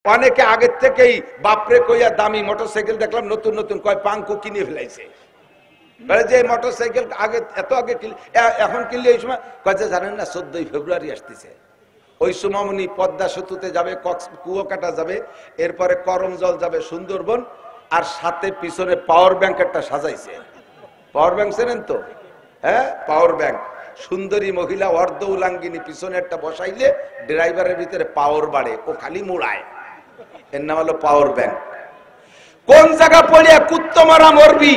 অনেকে আগের থেকেই বাপরে কইয়া দামি মোটরসাইকেল দেখলাম নতুন নতুন কয় পাঙ্কু কিনে ফেলাইছে। যে মোটরসাইকেল আগে এত আগে এখন কিনলে এই সময় কয় যে জানেন না 14ই ফেব্রুয়ারি আসতেছে, ওই সময় উনি পদ্মা সেতুতে যাবে, কুয়াকাটা যাবে, এরপরে করমজল যাবে, সুন্দরবন, আর সাথে পিছনে পাওয়ার ব্যাংক একটা সাজাইছে। পাওয়ার ব্যাংক চেনেন তো? হ্যাঁ, পাওয়ার ব্যাংক। সুন্দরী মহিলা অর্ধ উলাঙ্গিনী পিছনে একটা বসাইলে ড্রাইভারের ভিতরে পাওয়ার বাড়ে, ও খালি মুড়ায়, এর নাম হলো পাওয়ার ব্যাংক। কোন জায়গা পড়িয়া কুত্তো মারা মরবি,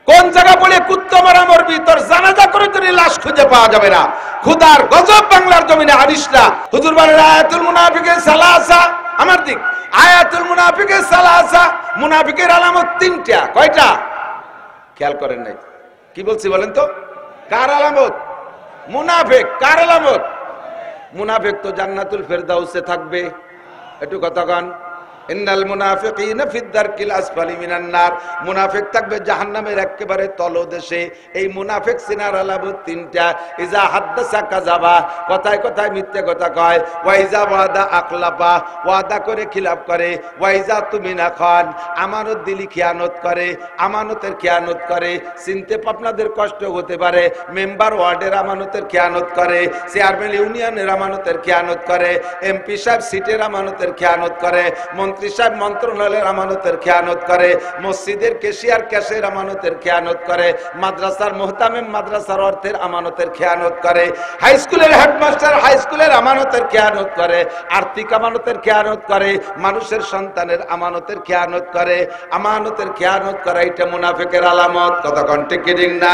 কোন জায়গা পড়ে কুত্তো মারা মরবি, তোর জানাজা করে তোর লাশ খুঁজে পাওয়া যাবে না। খুদার গজব বাংলার জমিনে হাদিস না। হুজুর বলেন আয়াতুল মুনাফিকের সালাসা, আমার দিক, আয়াতুল মুনাফিকের সালাসা, মুনাফিকের আলামত তিনটা। কয়টা? খেয়াল করেন নাই কি বলছি বলেন তো? কার আলামত? মুনাফিক। কার আলামত? মুনাফিক তো জান্নাতুল ফেরদাউসে থাকবে। একটু কথা কন। ইন্নাল মুনাফিকিনা ফিদ দারকিল আসফালি মিনান নার, মুনাফিক থাকবে জাহান্নামের একেবারে তলদেশে। এই মুনাফিক সিনার আলামত তিনটা। ইজা হাদ্দাসা কাযাবা, কথায় কথায় মিথ্যে কথা কয়। ওয়া ইজা ওয়াদা আখলাফা, ওয়াদা করে খিলাফ করে। ওয়া ইজা তুমিনা খান, আমানত দিলি খিয়ানত করে, আমানতের খিয়ানত করে। চিনতে আপনাদের কষ্ট হতে পারে, মেম্বার ওয়ার্ডের আমানতের খিয়ানত করে, চেয়ারম্যান ইউনিয়নের আমানতের খিয়ানত করে, এমপি সাহেব সিটের আমানতের খিয়ানত করে, মন্ত্রী সাহেব মন্ত্রণালয়ের আমানতের খেয়ানত করে, মসজিদের কেশিয়ার ক্যাশের আমানতের খেয়ানত করে, মাদ্রাসার মুহতামিম মাদ্রাসার অর্থের আমানতের খেয়ানত করে, হাই স্কুলের হেডমাস্টার হাই স্কুলের আমানতের খেয়ানত করে, আর্থিক আমানতের খেয়ানত করে, মানুষের সন্তানের আমানতের খেয়ানত করে। আমানতের খেয়ানত করা এটা মুনাফিকের আলামত। কতক্ষণ ঠিক না?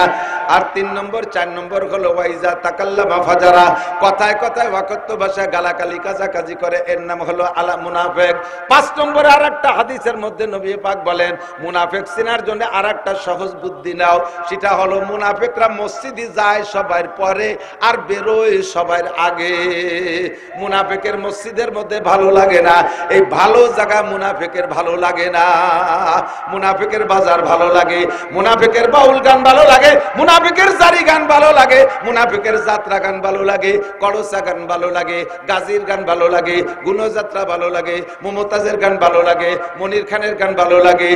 আর 3 নম্বর 4 নম্বর হলো ওয়াইজা তাকাল্লামা ফাজারা, কথায় কথায় ওয়াকত্ব ভাষা গালাগালি কাজাকাজি করে, এর নাম হলো আলা মুনাফিক। 5 নম্বরে আরেকটা হাদিসের মধ্যে নবী পাক বলেন মুনাফিক চিনার জন্য আরেকটা সহজ বুদ্ধি নাও, সেটা হলো মুনাফিকরা মসজিদে যায় সবার পরে আর বেরোয় সবার আগে। মুনাফিকের মসজিদের মধ্যে ভালো লাগে না, এই ভালো জায়গা মুনাফিকের ভালো লাগে না। মুনাফিকের বাজার ভালো লাগে, মুনাফিকের বাউল গান ভালো লাগে, মুনাফিকের জারি গান ভালো লাগে, মুনাফিকের যাত্রা গান ভালো লাগে, কড়সা গান ভালো লাগে, গাজীর গান ভালো লাগে, গুণযাত্রা ভালো লাগে, মমতাজের গান ভালো লাগে, মনির খানের গান ভালো লাগে,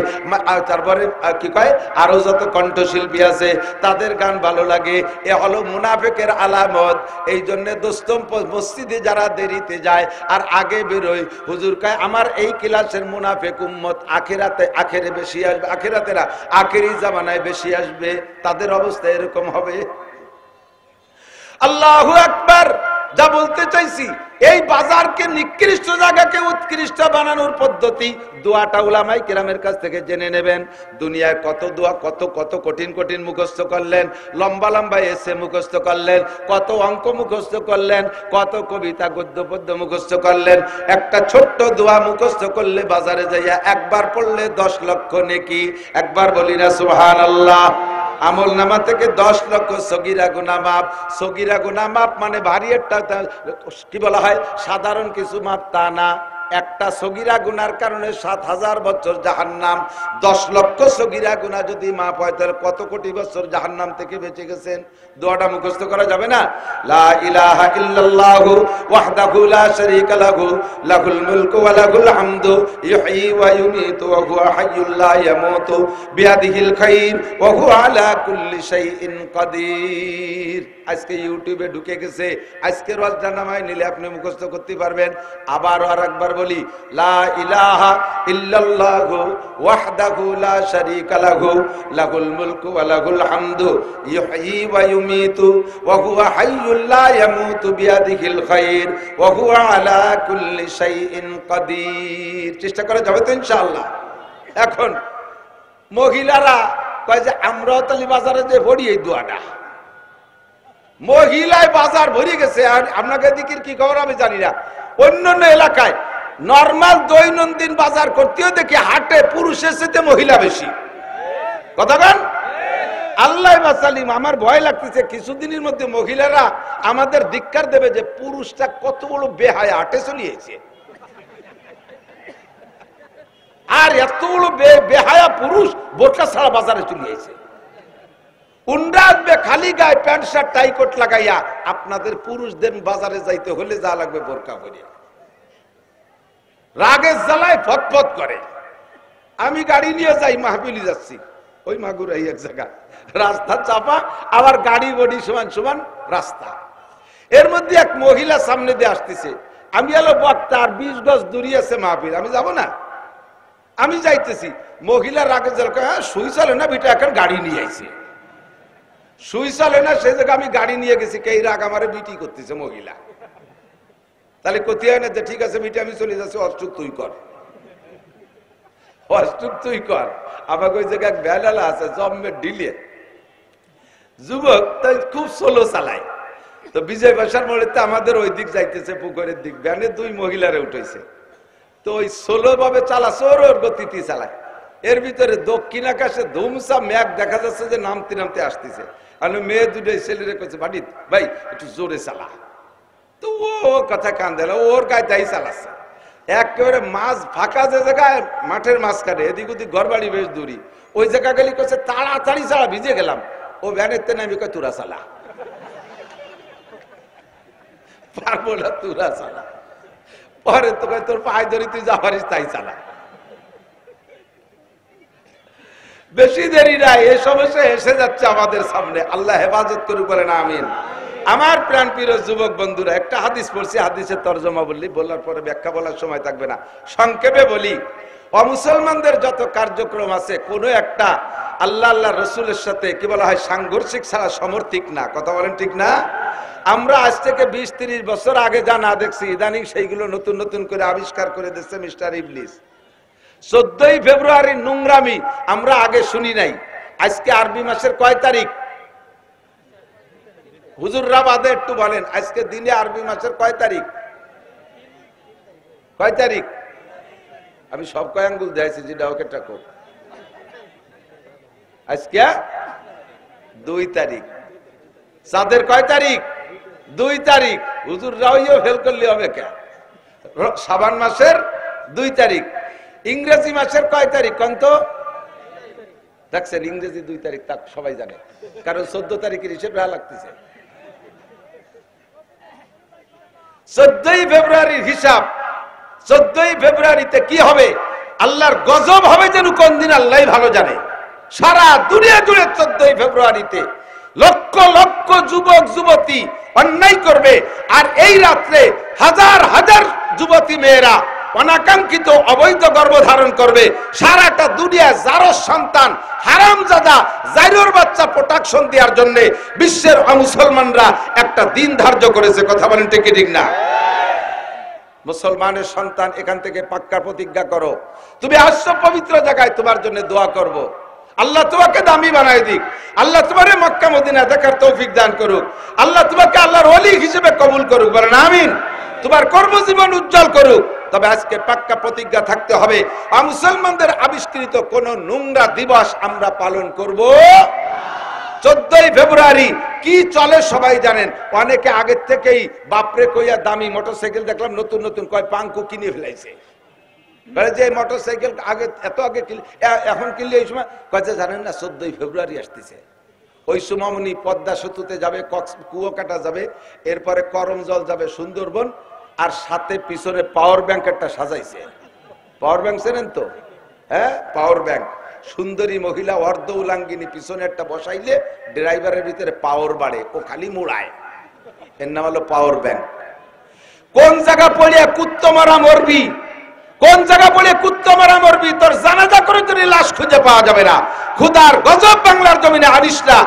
তারপরে কি কয় আরো যত কণ্ঠশিল্পী আছে তাদের গান ভালো লাগে। এ হলো মুনাফিকের আলামত। এই জন্য দোস্ত মসজিদে যারা দেরিতে যায় আর আগে বেরোয়, হুজুর কয় আমার এই ক্লাসের মুনাফিক উম্মত আখিরাতে আখেরে বেশি আসবে, আখিরাতেরা আখেরি জামানায় বেশি আসবে, তাদের অবস্থা এরকম হবে। আল্লাহু আকবার। যা বলতে চাইছি, এই বাজারকে নিকৃষ্ট জায়গাকে উৎকৃষ্ট বানানোর পদ্ধতি দোয়াটা উলামায়ে কেরামের কাছ থেকে জেনে নেবেন। দুনিয়ায় কত দোয়া, কত কত কঠিন কঠিন মুখস্থ করলেন, লম্বা লম্বা এসে মুখস্থ করলেন, কত অঙ্ক মুখস্থ করলেন, কত কবিতা গদ্য পদ্য মুখস্থ করলেন। একটা ছোট্ট দোয়া মুখস্থ করলে বাজারে যাইয়া একবার পড়লে 10 লক্ষ নেকি। একবার বলি না সুবহানাল্লাহ। আমল নামা থেকে 10 লক্ষ সগীরা গুনাহ মাফ। সগীরা গুনাহ মাফ মানে ভারী একটা কি বলা হয়, সাধারণ কিছু মাপ তা না। একটা সগীরা গুনার কারণে 7000 বছর জাহান্নাম। 10 লক্ষ সগীরা গুনাহ যদি মাফ হয় তাহলে কত কোটি বছর জাহান্নাম থেকে বেঁচে গেছেন। দোয়াটা মুখস্থ করা যাবে না? লা ইলাহা ইল্লাল্লাহু ওয়াহদাহু লা শারীকা লাহু লাহুল মুলকু ওয়া লাহুল হামদু ইহয়ী ওয়া ইউমীতু ওয়া হুয়া হাইয়্যুল লা ইয়ামুতু বিয়াদিহিল খায়র ওয়া হুয়া আলা কুল্লি শাইইন কাদির। আজকে ইউটিউবে ঢুকে গেছে, আজকের ওয়াজটা নামায় নিলে আপনি মুখস্থ করতে পারবেন। আবার আরেকবার বলি, লা ইলাহা ইল্লাল্লাহু ওয়াহদাহু লা শারীকা লাহু লাহুল মুলকু ওয়া লাহুল হামদু ইহয়ী ওয়া ইউমীতু ওয়া হুয়া হাইয়্যুল লা ইয়ামুতু বিয়াদিহিল খায়র ওয়া হুয়া আলা কুল্লি শাইইন কাদির। চেষ্টা করা যাবে তো ইনশাআল্লাহ। এখন মহিলারা কয় যে আমরাতালি বাজারে যে পড়ি এই দোয়াটা, মহিলায় বাজার ভরে গেছে। আর আপনাকে দিকের কি খবর আমি জানি না, অন্যান্য এলাকায় নরমাল দৈনন্দিন বাজার করতেও দেখি হাটে পুরুষের সাথে মহিলা বেশি। কথা বলেন আল্লাহ বাসালিম। আমার ভয় লাগতেছে কিছুদিনের মধ্যে মহিলারা আমাদের ধিক্কার দেবে যে পুরুষটা কত বড় বেহায়া হাটে চলিয়েছে। আর এত বড় বেহায়া পুরুষ বোরকা ছাড়া বাজারে চলিয়েছে। উন্ডা আসবে খালি গায়ে প্যান্ট শার্ট টাই কোট লাগাইয়া। আপনাদের পুরুষদের বাজারে যাইতে হলে যা লাগবে বোরকা পরিয়া। রাগের জ্বালায় ফটফট করে। আমি গাড়ি নিয়ে যাই, মাহফিলি যাচ্ছি, ওই মাগুরাই এক জায়গা রাস্তা চাপা, আবার গাড়ি বডি সমান সমান রাস্তা। এর মধ্যে এক মহিলা সামনে দিয়ে আসতেছে, আমি এলো বক্তা, আর 20 গজ দূরে আছে মাহফিল, আমি যাব না, আমি যাইতেছি। মহিলা রাগের জ্বালা, সুই চলে না বিটা, এখন গাড়ি নিয়ে আইছে, সুই চলে না, সেই জায়গায় আমি গাড়ি নিয়ে গেছি, কে রাগ আমারে বিটি করতেছে মহিলা। তাহলে কোথায় হয় না যে ঠিক আছে বিটি আমি চলে যাচ্ছি, অষ্টুক তুই কর, অষ্টুক তুই কর। আমাকে ওই জায়গায় বেলালা আছে জম্মে ডিলে যুবক, তাই খুব স্লো চালায়। তো বিজয় বাসার মোড়েতে আমাদের ওই দিক যাইতেছে, পুকুরের দিক, ভ্যানে 2 মহিলারে উঠেছে। তো ওই স্লো ভাবে চালাচ্ছে, ওর গতিতে চালায়। এর ভিতরে দক্ষিণ আকাশে ধুমসা মেঘ দেখা যাচ্ছে যে নামতে নামতে আসতেছে। আমি মেয়ে দুটোই ছেলেরে করছে, বাড়ি ভাই একটু জোরে চালা। তো ও কথা কান দিল, ওর গায়ে তাই চালাচ্ছে। একেবারে মাছ ফাঁকা যে জায়গায়, মাঠের মাঝখানে, এদিক ওদিক ঘর বাড়ি বেশ দূরি, ওই জায়গা গেলি করছে তাড়াতাড়ি চালা, ভিজে গেলাম। ও ভ্যানের তে নামি কয় তুরা চালা, পারবো না, তুরা চালা। পরে তো কয় তোর পায়ে ধরি, তুই যা পারিস তাই চালা। বেশি দেরি নাই, এই সমস্যা এসে যাচ্ছে আমাদের সামনে। আল্লাহ হেফাজত করুক, বলেন আমিন। আমার প্রাণ প্রিয় যুবক বন্ধুরা, একটা হাদিস পড়ছি, হাদিসের তরজমা বললি, বলার পরে ব্যাখ্যা বলার সময় থাকবে না, সংক্ষেপে বলি। অমুসলমানদের যত কার্যক্রম আছে, কোনো একটা আল্লাহ আল্লাহ রসুলের সাথে কি বলা হয় সাংঘর্ষিক ছাড়া সমর্থিক না। কথা বলেন ঠিক না? আমরা আজ থেকে 20-30 বছর আগে যা না দেখছি, ইদানিং সেইগুলো নতুন নতুন করে আবিষ্কার করে দিচ্ছে মিস্টার ইবলিস। 14ই ফেব্রুয়ারি নোংরামি আমরা আগে শুনি নাই। আজকে আরবি মাসের কয় তারিখ? হুজুররা বাদে একটু বলেন, আজকে দিনে আরবি মাসের কয় তারিখ? কয় তারিখ? আমি সব কয় আঙ্গুল দিয়েছি, যেটা ওকে টাকো। আজকে 2 তারিখ। চাঁদের কয় তারিখ? 2 তারিখ। হুজুররাও ফেল করলে হবে কে? শাবান মাসের 2 তারিখ। ইংরেজি মাসের কয় তারিখ কোন তো? দেখছেন, ইংরেজি 2 তারিখ তা সবাই জানে, কারণ 14 তারিখের হিসেব ভালো লাগতেছে। 14ই ফেব্রুয়ারির হিসাব, 14ই ফেব্রুয়ারিতে কি হবে, আল্লাহর গজব হবে যেন কোন দিন আল্লাহ ভালো জানে। সারা দুনিয়া জুড়ে 14ই ফেব্রুয়ারিতে লক্ষ লক্ষ যুবক যুবতী অন্যায় করবে, আর এই রাত্রে হাজার হাজার যুবতী মেয়েরা অনাকাঙ্ক্ষিত অবৈধ গর্ভধারণ করবে। সারাটা দুনিয়া যারো সন্তান হারামজাদা জাইরোর বাচ্চা প্রোটেকশন দেওয়ার জন্য বিশ্বের মুসলমানরা একটা দিন ধার্য করেছে। কথা বলেন ঠিক ঠিক না? মুসলমানের সন্তান, এখান থেকে পাক্কা প্রতিজ্ঞা করো, তুমি আসছো পবিত্র জায়গায়, তোমার জন্য দোয়া করব, আল্লাহ তোমাকে দামি বানায় দিক, আল্লাহ তোমারে মক্কা মদিনা দেখার তৌফিক দান করুক, আল্লাহ তোমাকে আল্লাহর ওলি হিসেবে কবুল করুক, বলেন আমিন। তোমার কর্মজীবন উজ্জ্বল করুক। তবে আজকে পাক্কা প্রতিজ্ঞা থাকতে হবে, মুসলমানদের আবিষ্কৃত কোন নোংরা দিবস আমরা পালন করব। 14ই ফেব্রুয়ারি কি চলে সবাই জানেন। অনেকে আগের থেকেই বাপরে কইয়া দামি মোটরসাইকেল দেখলাম নতুন নতুন, কয় পাঙ্কু কিনে ফেলাইছে। যে মোটরসাইকেল আগে এত আগে এখন কিনলে এই সময় কয়েছে জানেন না 14ই ফেব্রুয়ারি আসতেছে। ওই সুমামনি পদ্মা সেতুতে যাবে, কুয়াকাটা যাবে, এরপরে করমজল যাবে, সুন্দরবন, আর সাথে পিছনে পাওয়ার ব্যাংক একটা সাজাইছে। পাওয়ার ব্যাংক চেনেন তো? হ্যাঁ, পাওয়ার ব্যাংক। সুন্দরী মহিলা অর্ধ উলাঙ্গিনী পিছনে একটা বসাইলে ড্রাইভারের ভিতরে পাওয়ার বাড়ে, ও খালি মোড়ায়, এর নাম হলো পাওয়ার ব্যাংক। কোন জায়গা পড়ে কুত্তো মারা মরবি, কোন জায়গা পড়ে কুত্তো মারা মরবি, তোর জানাজা করে তোর লাশ খুঁজে পাওয়া যাবে না। খুদার গজব বাংলার জমিনে আনিস না।